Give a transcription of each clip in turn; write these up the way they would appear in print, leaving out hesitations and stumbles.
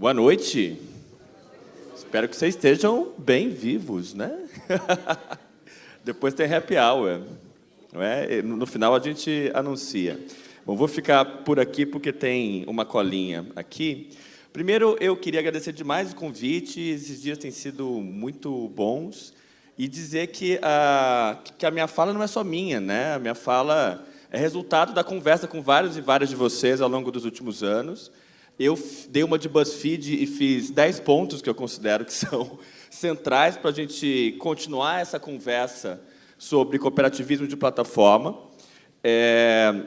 Boa noite. Espero que vocês estejam bem vivos, né? Depois tem happy hour, não é? No final a gente anuncia. Bom, vou ficar por aqui porque tem uma colinha aqui. Primeiro, eu queria agradecer demais o convite. Esses dias têm sido muito bons. E dizer que a minha fala não é só minha, né? A minha fala é resultado da conversa com vários e várias de vocês ao longo dos últimos anos. Eu dei uma de BuzzFeed e fiz 10 pontos que eu considero que são centrais para a gente continuar essa conversa sobre cooperativismo de plataforma.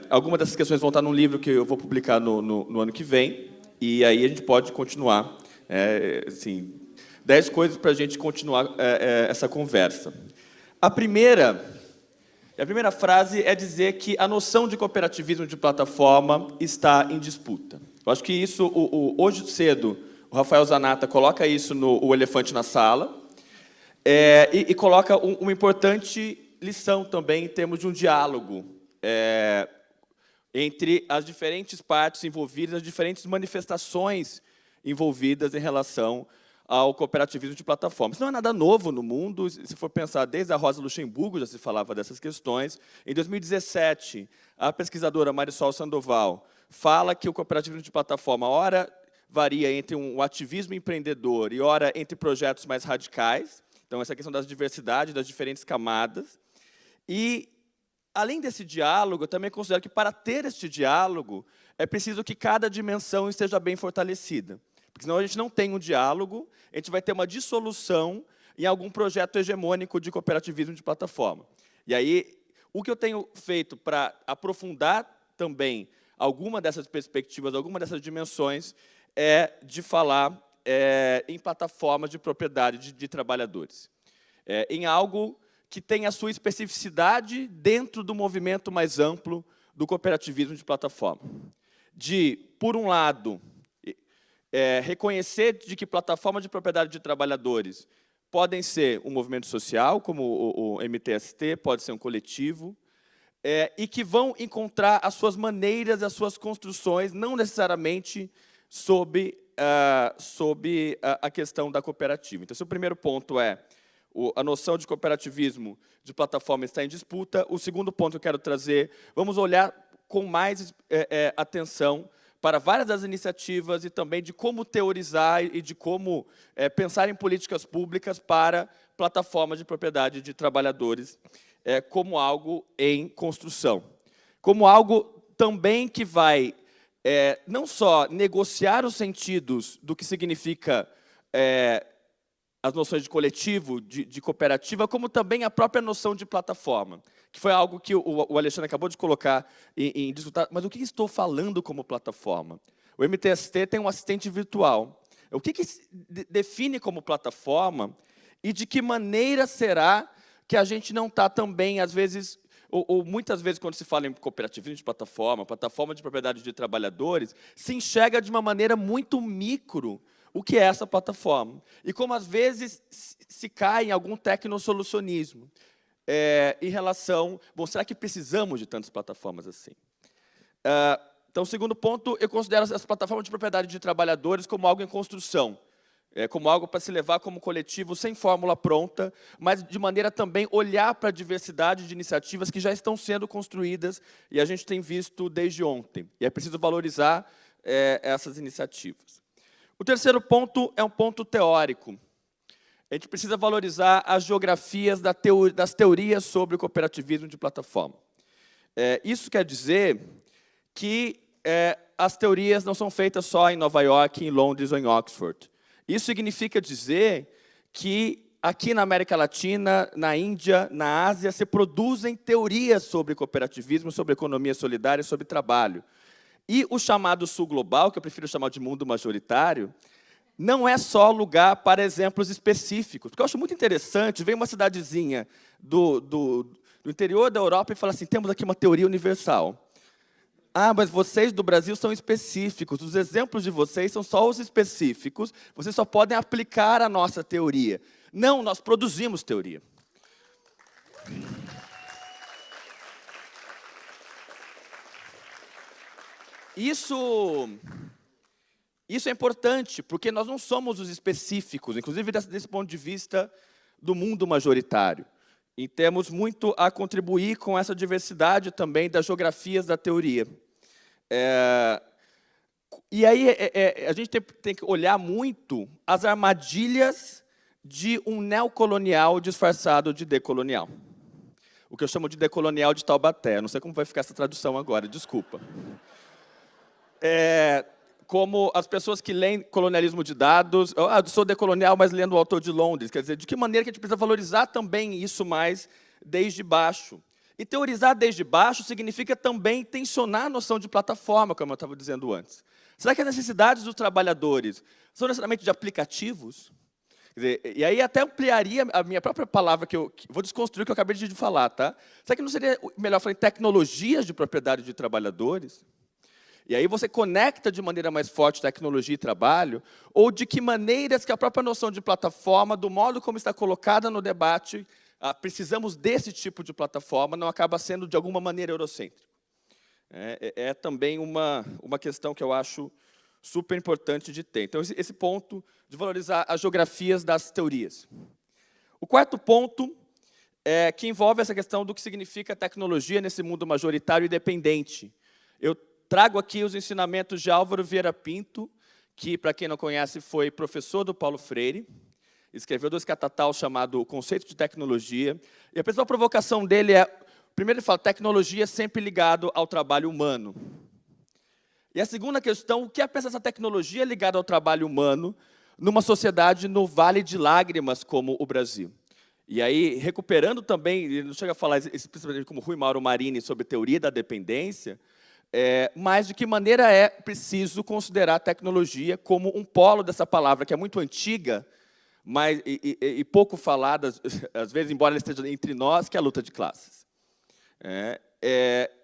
Algumas dessas questões vão estar num livro que eu vou publicar no ano que vem, e aí a gente pode continuar. Assim, 10 coisas para a gente continuar essa conversa. A primeira frase é dizer que a noção de cooperativismo de plataforma está em disputa. Eu acho que isso, hoje cedo, o Rafael Zanata coloca isso no O Elefante na Sala, e coloca uma importante lição também em termos de um diálogo entre as diferentes partes envolvidas, as diferentes manifestações envolvidas em relação ao cooperativismo de plataforma. Isso não é nada novo no mundo, se for pensar, desde a Rosa Luxemburgo já se falava dessas questões. Em 2017, a pesquisadora Marisol Sandoval fala que o cooperativismo de plataforma, ora, varia entre um ativismo empreendedor e, ora, entre projetos mais radicais. Então, essa questão das diversidades, das diferentes camadas. E, além desse diálogo, eu também considero que, para ter este diálogo, é preciso que cada dimensão esteja bem fortalecida. Porque, senão, a gente não tem um diálogo, a gente vai ter uma dissolução em algum projeto hegemônico de cooperativismo de plataforma. E aí, o que eu tenho feito para aprofundar também alguma dessas perspectivas, alguma dessas dimensões, é de falar em plataformas de propriedade de trabalhadores. Em algo que tem a sua especificidade dentro do movimento mais amplo do cooperativismo de plataforma. De, por um lado, reconhecer de que plataformas de propriedade de trabalhadores podem ser um movimento social, como o MTST, pode ser um coletivo, e que vão encontrar as suas maneiras, as suas construções, não necessariamente sob a questão da cooperativa. Então, esse é o primeiro ponto, a noção de cooperativismo de plataforma está em disputa. O segundo ponto que eu quero trazer, vamos olhar com mais atenção para várias das iniciativas e também de como teorizar e de como pensar em políticas públicas para plataformas de propriedade de trabalhadores, como algo em construção. Como algo também que vai não só negociar os sentidos do que significa as noções de coletivo, de cooperativa, como também a própria noção de plataforma, que foi algo que o Alexandre acabou de colocar em discutir. Mas o que estou falando como plataforma? O MTST tem um assistente virtual. O que define como plataforma e de que maneira será que a gente não está também, às vezes, ou muitas vezes, quando se fala em cooperativismo de plataforma, plataforma de propriedade de trabalhadores, se enxerga de uma maneira muito micro o que é essa plataforma. E como, às vezes, se cai em algum tecnosolucionismo em relação... Bom, será que precisamos de tantas plataformas assim? Então, o segundo ponto, eu considero as plataformas de propriedade de trabalhadores como algo em construção, como algo para se levar como coletivo, sem fórmula pronta, mas de maneira também olhar para a diversidade de iniciativas que já estão sendo construídas e a gente tem visto desde ontem. E é preciso valorizar essas iniciativas. O terceiro ponto é um ponto teórico. A gente precisa valorizar as geografias das teorias sobre o cooperativismo de plataforma. Isso quer dizer que as teorias não são feitas só em Nova York, em Londres ou em Oxford. Isso significa dizer que aqui na América Latina, na Índia, na Ásia, se produzem teorias sobre cooperativismo, sobre economia solidária, sobre trabalho. E o chamado Sul Global, que eu prefiro chamar de mundo majoritário, não é só lugar para exemplos específicos. Porque eu acho muito interessante, vem uma cidadezinha do interior da Europa e fala assim, temos aqui uma teoria universal. Ah, mas vocês do Brasil são específicos, os exemplos de vocês são só os específicos, vocês só podem aplicar a nossa teoria. Não, nós produzimos teoria. Isso Isso é importante, porque nós não somos os específicos, inclusive desse ponto de vista do mundo majoritário. E temos muito a contribuir com essa diversidade também das geografias da teoria. E aí a gente tem que olhar muito as armadilhas de um neocolonial disfarçado de decolonial. O que eu chamo de decolonial de Taubaté. Não sei como vai ficar essa tradução agora, desculpa. Como as pessoas que leem colonialismo de dados, eu sou decolonial, mas lendo o autor de Londres, quer dizer, de que maneira que a gente precisa valorizar também isso mais desde baixo. E teorizar desde baixo significa também tensionar a noção de plataforma, como eu estava dizendo antes. Será que as necessidades dos trabalhadores são necessariamente de aplicativos? Quer dizer, e aí até ampliaria a minha própria palavra, que vou desconstruir o que eu acabei de falar, tá? Será que não seria melhor falar em tecnologias de propriedade de trabalhadores? E aí você conecta de maneira mais forte tecnologia e trabalho, ou de que maneiras que a própria noção de plataforma, do modo como está colocada no debate, precisamos desse tipo de plataforma, não acaba sendo, de alguma maneira, eurocêntrico. É também uma questão que eu acho super importante de ter. Então, esse ponto de valorizar as geografias das teorias. O quarto ponto que envolve essa questão do que significa tecnologia nesse mundo majoritário e dependente. Eu trago aqui os ensinamentos de Álvaro Vieira Pinto, que, para quem não conhece, foi professor do Paulo Freire, escreveu 2 catataus chamado O Conceito de Tecnologia, e a principal provocação dele primeiro ele fala, tecnologia sempre ligado ao trabalho humano. E a segunda questão, o que é pensar essa tecnologia ligada ao trabalho humano numa sociedade no vale de lágrimas como o Brasil? E aí, recuperando também, ele não chega a falar especificamente como Rui Mauro Marini sobre teoria da dependência, mas de que maneira é preciso considerar a tecnologia como um polo dessa palavra, que é muito antiga, mas, e pouco falada, às vezes, embora ela esteja entre nós, que é a luta de classes.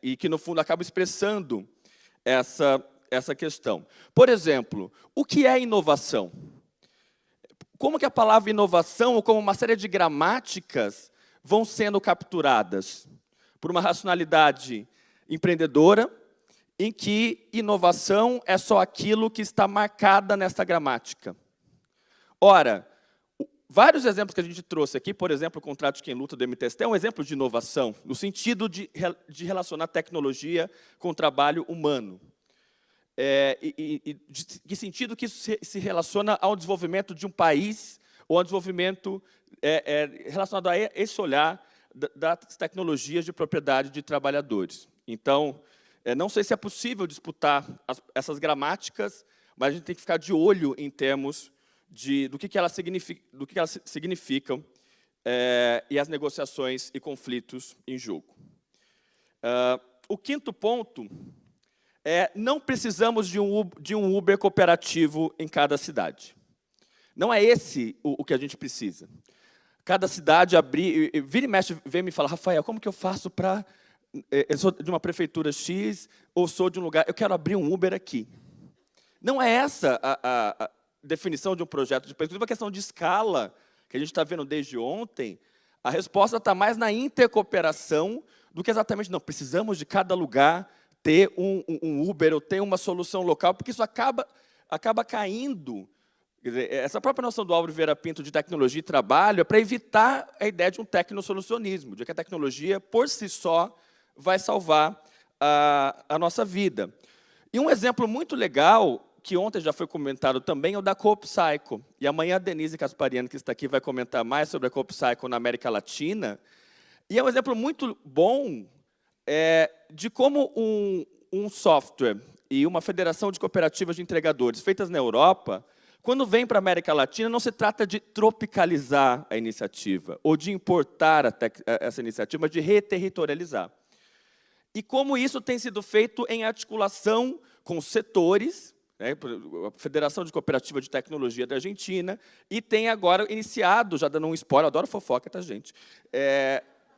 E que, no fundo, acaba expressando essa questão. Por exemplo, o que é inovação? Como que a palavra inovação, ou como uma série de gramáticas, vão sendo capturadas por uma racionalidade empreendedora, em que inovação é só aquilo que está marcada nessa gramática. Ora, vários exemplos que a gente trouxe aqui, por exemplo, o contrato de quem luta do MTST, é um exemplo de inovação, no sentido de relacionar tecnologia com o trabalho humano. De que sentido que isso se relaciona ao desenvolvimento de um país, ou ao desenvolvimento relacionado a esse olhar das tecnologias de propriedade de trabalhadores. Então, não sei se é possível disputar essas gramáticas, mas a gente tem que ficar de olho em termos do que elas significam e as negociações e conflitos em jogo. O quinto ponto não precisamos de um Uber cooperativo em cada cidade. Não é esse o que a gente precisa. Cada cidade abrir... Vira e mexe, vem me falar, Rafael, como que eu faço para... Eu sou de uma prefeitura X, ou sou de um lugar... Eu quero abrir um Uber aqui. Não é essa a definição de um projeto de país. Inclusive, a questão de escala, que a gente está vendo desde ontem, a resposta está mais na intercooperação do que exatamente, não, precisamos de cada lugar ter um Uber ou ter uma solução local, porque isso acaba caindo. Quer dizer, essa própria noção do Álvaro Vieira Pinto de tecnologia e trabalho é para evitar a ideia de um tecnosolucionismo, de que a tecnologia, por si só, vai salvar a nossa vida. E um exemplo muito legal, que ontem já foi comentado também, é o da CoopCycle. E amanhã a Denise Caspariano, que está aqui, vai comentar mais sobre a CoopCycle na América Latina. E é um exemplo muito bom de como um software e uma federação de cooperativas de entregadores feitas na Europa, quando vem para a América Latina, não se trata de tropicalizar a iniciativa, ou de importar essa iniciativa, mas de reterritorializar. E como isso tem sido feito em articulação com setores, a Federação de Cooperativa de Tecnologia da Argentina, e tem agora iniciado, já dando um spoiler, adoro fofoca, tá, gente?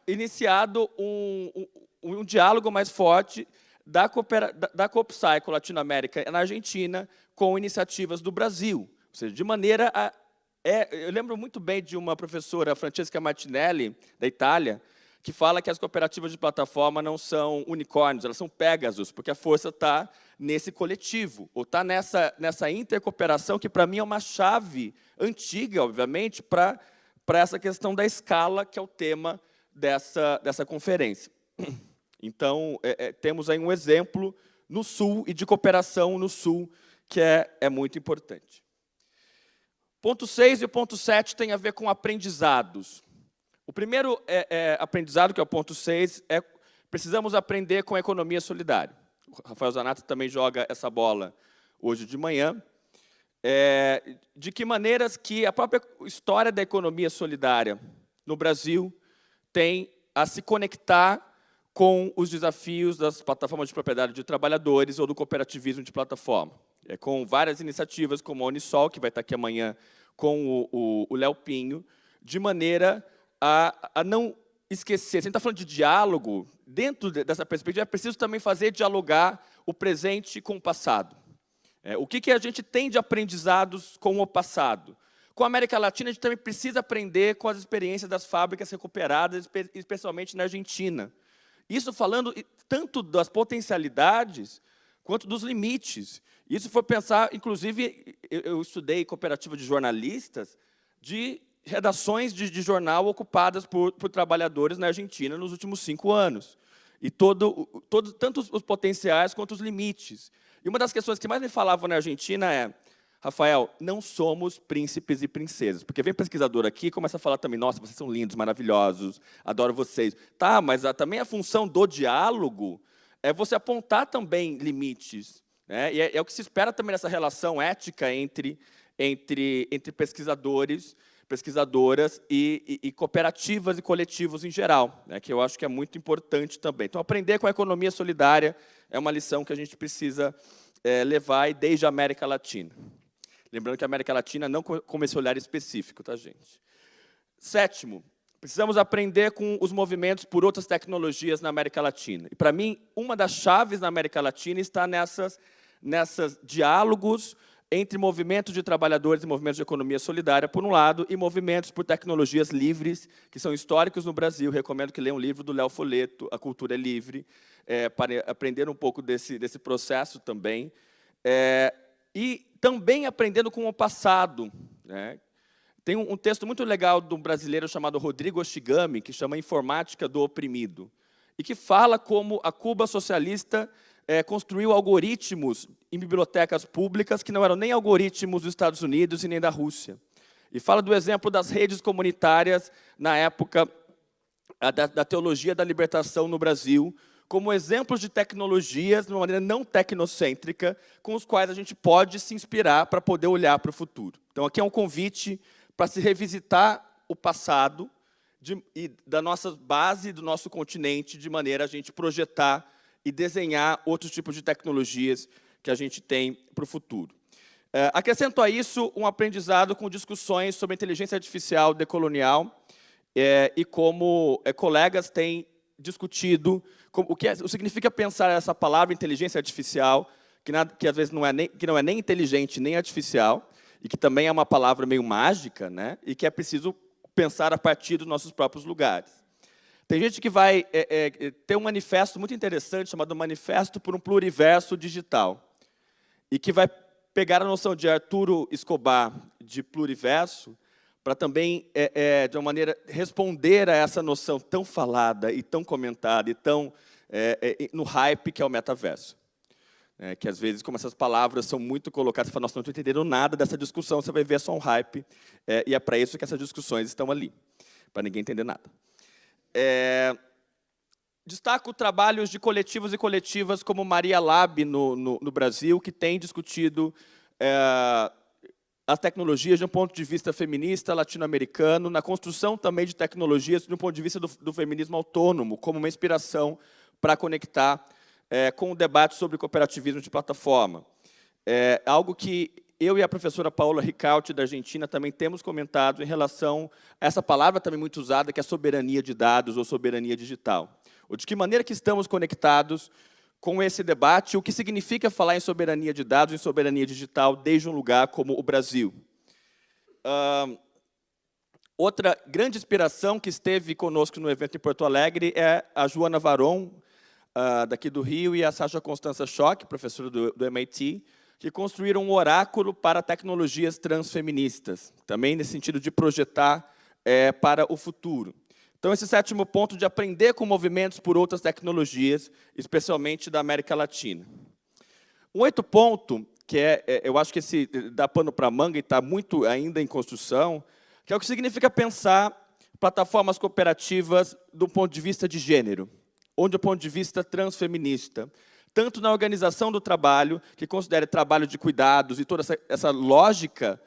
Iniciado um diálogo mais forte da CoopCycle Latinoamérica na Argentina com iniciativas do Brasil. Ou seja, de maneira eu lembro muito bem de uma professora, Francesca Martinelli, da Itália, que fala que as cooperativas de plataforma não são unicórnios, elas são Pégasos, porque a força está nesse coletivo, ou está nessa intercooperação, que para mim é uma chave antiga, obviamente, para essa questão da escala, que é o tema dessa conferência. Então, temos aí um exemplo no Sul e de cooperação no Sul, que é muito importante. Ponto 6 e o ponto 7 tem a ver com aprendizados. O primeiro aprendizado, que é o ponto 6, precisamos aprender com a economia solidária. O Rafael Zanata também joga essa bola hoje de manhã. De que maneiras que a própria história da economia solidária no Brasil tem a se conectar com os desafios das plataformas de propriedade de trabalhadores ou do cooperativismo de plataforma. Com várias iniciativas, como a Unisol, que vai estar aqui amanhã com o Léo Pinho, de maneira a não esquecer. Se a gente está falando de diálogo, dentro dessa perspectiva, é preciso também fazer dialogar o presente com o passado. O que a gente tem de aprendizados com o passado? Com a América Latina, a gente também precisa aprender com as experiências das fábricas recuperadas, especialmente na Argentina. Isso falando tanto das potencialidades quanto dos limites. Isso foi pensar, inclusive, eu estudei cooperativa de jornalistas, de redações de jornal ocupadas por trabalhadores na Argentina nos últimos 5 anos. E tanto os potenciais quanto os limites. E uma das questões que mais me falavam na Argentina é: Rafael, não somos príncipes e princesas. Porque vem pesquisador aqui e começa a falar também: nossa, vocês são lindos, maravilhosos, adoro vocês. Tá, mas também a função do diálogo é você apontar também limites. Né? E é o que se espera também nessa relação ética entre pesquisadores, pesquisadoras e cooperativas e coletivos em geral, né? Que eu acho que é muito importante também. Então, aprender com a economia solidária é uma lição que a gente precisa levar e desde a América Latina. Lembrando que a América Latina não com esse olhar específico, tá, gente? 7º, precisamos aprender com os movimentos por outras tecnologias na América Latina. E, para mim, uma das chaves na América Latina está nessas diálogos entre movimentos de trabalhadores e movimentos de economia solidária, por um lado, e movimentos por tecnologias livres, que são históricos no Brasil. Recomendo que leiam um livro do Léo Folleto, A Cultura é Livre, para aprender um pouco desse processo também. E também aprendendo com o passado. Né? Tem um texto muito legal de um brasileiro chamado Rodrigo Oshigami, que chama Informática do Oprimido, e que fala como a Cuba socialista construiu algoritmos em bibliotecas públicas que não eram nem algoritmos dos Estados Unidos e nem da Rússia. E fala do exemplo das redes comunitárias na época da teologia da libertação no Brasil, como exemplos de tecnologias, de uma maneira não tecnocêntrica, com os quais a gente pode se inspirar para poder olhar para o futuro. Então, aqui é um convite para se revisitar o passado e da nossa base, do nosso continente, de maneira a gente projetar e desenhar outros tipos de tecnologias que a gente tem para o futuro. Acrescento a isso um aprendizado com discussões sobre inteligência artificial decolonial e como colegas têm discutido o que significa pensar essa palavra inteligência artificial, que às vezes não é nem inteligente nem artificial, e que também é uma palavra meio mágica, né? E que é preciso pensar a partir dos nossos próprios lugares. Tem gente que vai ter um manifesto muito interessante, chamado Manifesto por um Pluriverso Digital, e que vai pegar a noção de Arturo Escobar de pluriverso para também, de uma maneira, responder a essa noção tão falada e tão comentada e tão no hype que é o metaverso. Que, às vezes, como essas palavras são muito colocadas, você fala: nossa, não estou entendendo nada dessa discussão, você vai ver só um hype, e é para isso que essas discussões estão ali, para ninguém entender nada. Destaco trabalhos de coletivos e coletivas como Maria Lab no Brasil, que tem discutido as tecnologias de um ponto de vista feminista, latino-americano, na construção também de tecnologias de um ponto de vista do feminismo autônomo, como uma inspiração para conectar com o debate sobre cooperativismo de plataforma. Algo que eu e a professora Paola Ricaurte, da Argentina, também temos comentado em relação a essa palavra também muito usada, que é soberania de dados ou soberania digital. Ou de que maneira que estamos conectados com esse debate, o que significa falar em soberania de dados, em soberania digital, desde um lugar como o Brasil. Outra grande inspiração que esteve conosco no evento em Porto Alegre é a Joana Varon, daqui do Rio, e a Sasha Constanza Schock, professora do MIT, que construíram um oráculo para tecnologias transfeministas, também nesse sentido de projetar para o futuro. Então, esse 7º ponto de aprender com movimentos por outras tecnologias, especialmente da América Latina. Um 8º ponto, que eu acho que esse dá pano para manga e está muito ainda em construção, que é o que significa pensar plataformas cooperativas do ponto de vista de gênero, ou do ponto de vista transfeminista, tanto na organização do trabalho, que considere trabalho de cuidados e toda essa lógica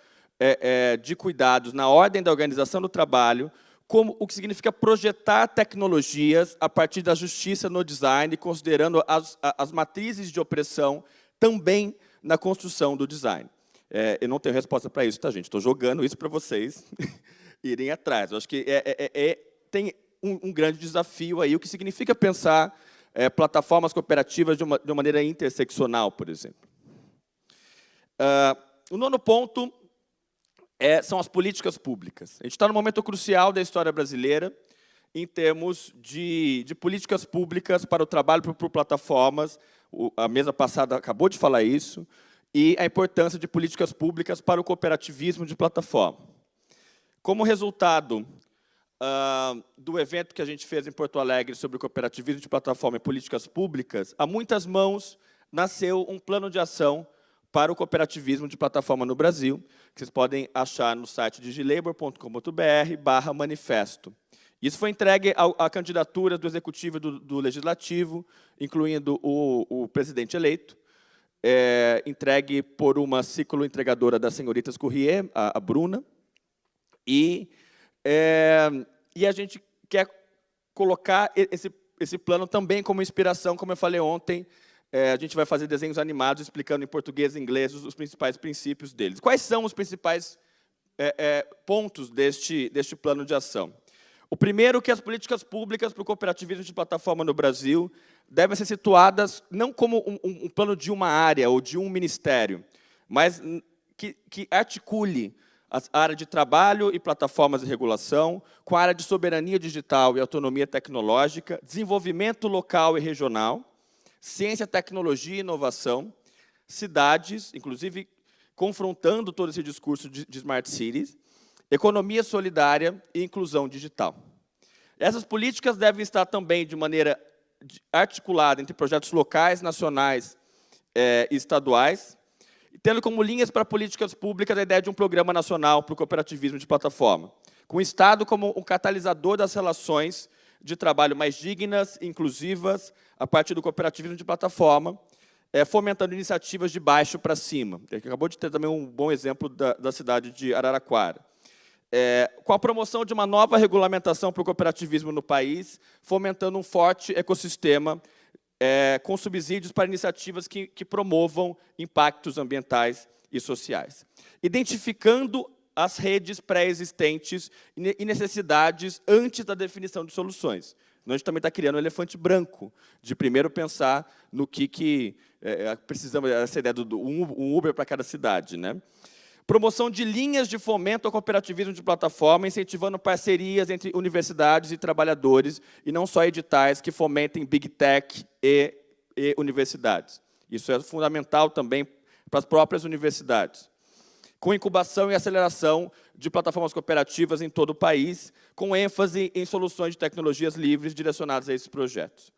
de cuidados na ordem da organização do trabalho, como o que significa projetar tecnologias a partir da justiça no design, considerando as matrizes de opressão também na construção do design. Eu não tenho resposta para isso, tá, gente? Estou jogando isso para vocês irem atrás. Eu acho que tem um grande desafio aí, o que significa pensar plataformas cooperativas de uma maneira interseccional, por exemplo. O 9º ponto são as políticas públicas. A gente está num momento crucial da história brasileira em termos de políticas públicas para o trabalho por plataformas. A mesa passada acabou de falar isso. E a importância de políticas públicas para o cooperativismo de plataforma. Como resultado do evento que a gente fez em Porto Alegre sobre o cooperativismo de plataforma e políticas públicas, a muitas mãos nasceu um plano de ação para o cooperativismo de plataforma no Brasil, que vocês podem achar no site digilabor.com.br/manifesto. Isso foi entregue à candidatura do Executivo e do Legislativo, incluindo o presidente eleito, entregue por uma ciclo-entregadora das senhoritas Courrier, a Bruna, e a gente quer colocar esse plano também como inspiração, como eu falei ontem. A gente vai fazer desenhos animados explicando em português e inglês os principais princípios deles. Quais são os principais pontos deste plano de ação? O primeiro, que as políticas públicas para o cooperativismo de plataforma no Brasil devem ser situadas não como um plano de uma área ou de um ministério, mas que articule a área de trabalho e plataformas de regulação com a área de soberania digital e autonomia tecnológica, desenvolvimento local e regional, ciência, tecnologia e inovação, cidades, inclusive confrontando todo esse discurso de Smart Cities, economia solidária e inclusão digital. Essas políticas devem estar também de maneira articulada entre projetos locais, nacionais e estaduais, tendo como linhas para políticas públicas a ideia de um programa nacional para o cooperativismo de plataforma, com o Estado como um catalisador das relações de trabalho mais dignas e inclusivas a partir do cooperativismo de plataforma, fomentando iniciativas de baixo para cima. Acabou de ter também um bom exemplo da cidade de Araraquara. Com a promoção de uma nova regulamentação para o cooperativismo no país, fomentando um forte ecossistema com subsídios para iniciativas que promovam impactos ambientais e sociais. Identificando as redes pré-existentes e necessidades antes da definição de soluções. A gente também está criando um elefante branco, de primeiro pensar no que precisamos, essa ideia do um Uber para cada cidade, né? Promoção de linhas de fomento ao cooperativismo de plataforma, incentivando parcerias entre universidades e trabalhadores, e não só editais que fomentem Big Tech e universidades. Isso é fundamental também para as próprias universidades. Com incubação e aceleração de plataformas cooperativas em todo o país, com ênfase em soluções de tecnologias livres direcionadas a esses projetos.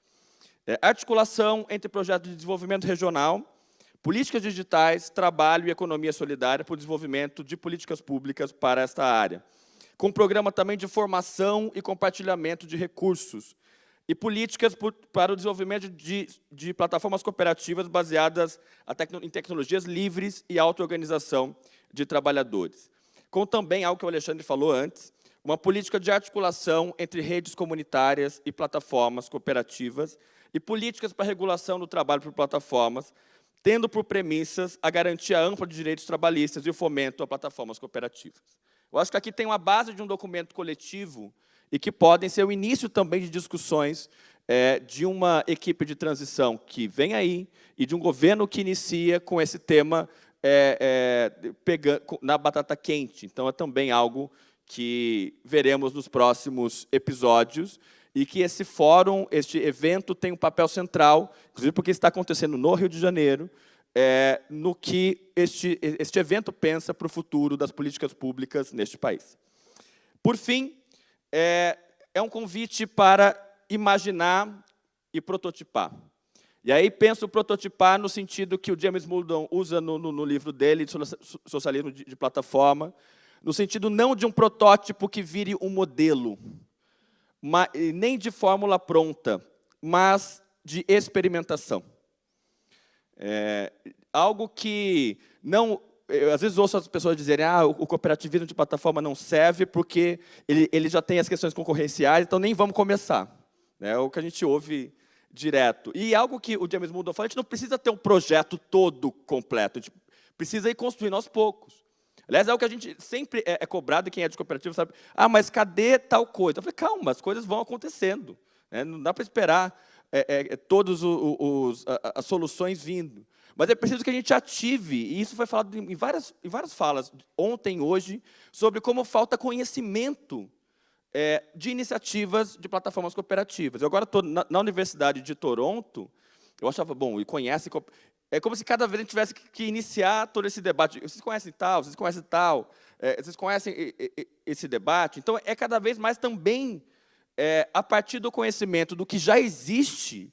Articulação entre projetos de desenvolvimento regional, políticas digitais, trabalho e economia solidária para o desenvolvimento de políticas públicas para esta área. Com um programa também de formação e compartilhamento de recursos. E políticas para o desenvolvimento de plataformas cooperativas baseadas em tecnologias livres e auto-organização de trabalhadores. Com também, algo que o Alexandre falou antes, uma política de articulação entre redes comunitárias e plataformas cooperativas e políticas para a regulação do trabalho por plataformas, tendo por premissas a garantia ampla de direitos trabalhistas e o fomento a plataformas cooperativas. Eu acho que aqui tem uma base de um documento coletivo e que podem ser o início também de discussões de uma equipe de transição que vem aí e de um governo que inicia com esse tema na batata quente. Então, é também algo que veremos nos próximos episódios, e que esse fórum, este evento, tem um papel central, inclusive porque está acontecendo no Rio de Janeiro, no que este evento pensa para o futuro das políticas públicas neste país. Por fim, é um convite para imaginar e prototipar. E aí penso prototipar no sentido que o James Muldoon usa no livro dele, Socialismo de Plataforma, no sentido não de um protótipo que vire um modelo, nem de fórmula pronta, mas de experimentação. Algo que não... Eu, às vezes, ouço as pessoas dizerem o cooperativismo de plataforma não serve porque ele já tem as questões concorrenciais, então nem vamos começar. É o que a gente ouve direto. E algo que o James Muldoon fala, a gente não precisa ter um projeto todo completo, a gente precisa ir construindo aos poucos. Aliás, é o que a gente sempre é cobrado, e quem é de cooperativa sabe, mas cadê tal coisa? Eu falei, calma, as coisas vão acontecendo. Não dá para esperar todas as soluções vindo. Mas é preciso que a gente ative, e isso foi falado em várias falas, ontem, hoje, sobre como falta conhecimento de iniciativas de plataformas cooperativas. Eu agora estou na Universidade de Toronto, eu achava, bom, e conhece... É como se cada vez a gente tivesse que iniciar todo esse debate. Vocês conhecem tal, vocês conhecem tal, vocês conhecem esse debate. Então, é cada vez mais também a partir do conhecimento do que já existe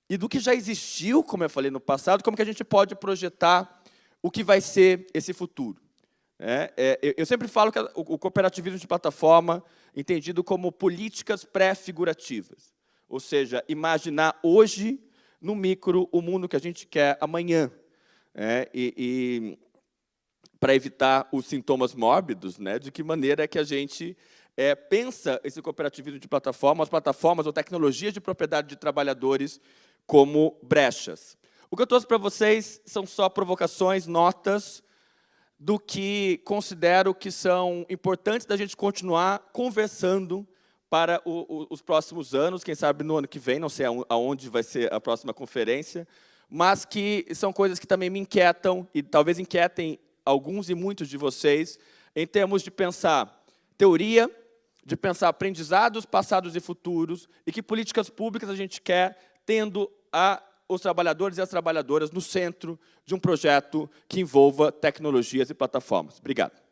e do que já existiu, como eu falei no passado, como que a gente pode projetar o que vai ser esse futuro. Eu sempre falo que o cooperativismo de plataforma entendido como políticas pré-figurativas, ou seja, imaginar hoje, no micro, o mundo que a gente quer amanhã. Para evitar os sintomas mórbidos, de que maneira é que a gente pensa esse cooperativismo de plataforma, as plataformas ou tecnologias de propriedade de trabalhadores como brechas. O que eu trouxe para vocês são só provocações, notas, do que considero que são importantes da gente continuar conversando para os próximos anos, quem sabe no ano que vem, não sei aonde vai ser a próxima conferência, mas que são coisas que também me inquietam, e talvez inquietem alguns e muitos de vocês, em termos de pensar teoria, de pensar aprendizados, passados e futuros, e que políticas públicas a gente quer, tendo os trabalhadores e as trabalhadoras no centro de um projeto que envolva tecnologias e plataformas. Obrigado.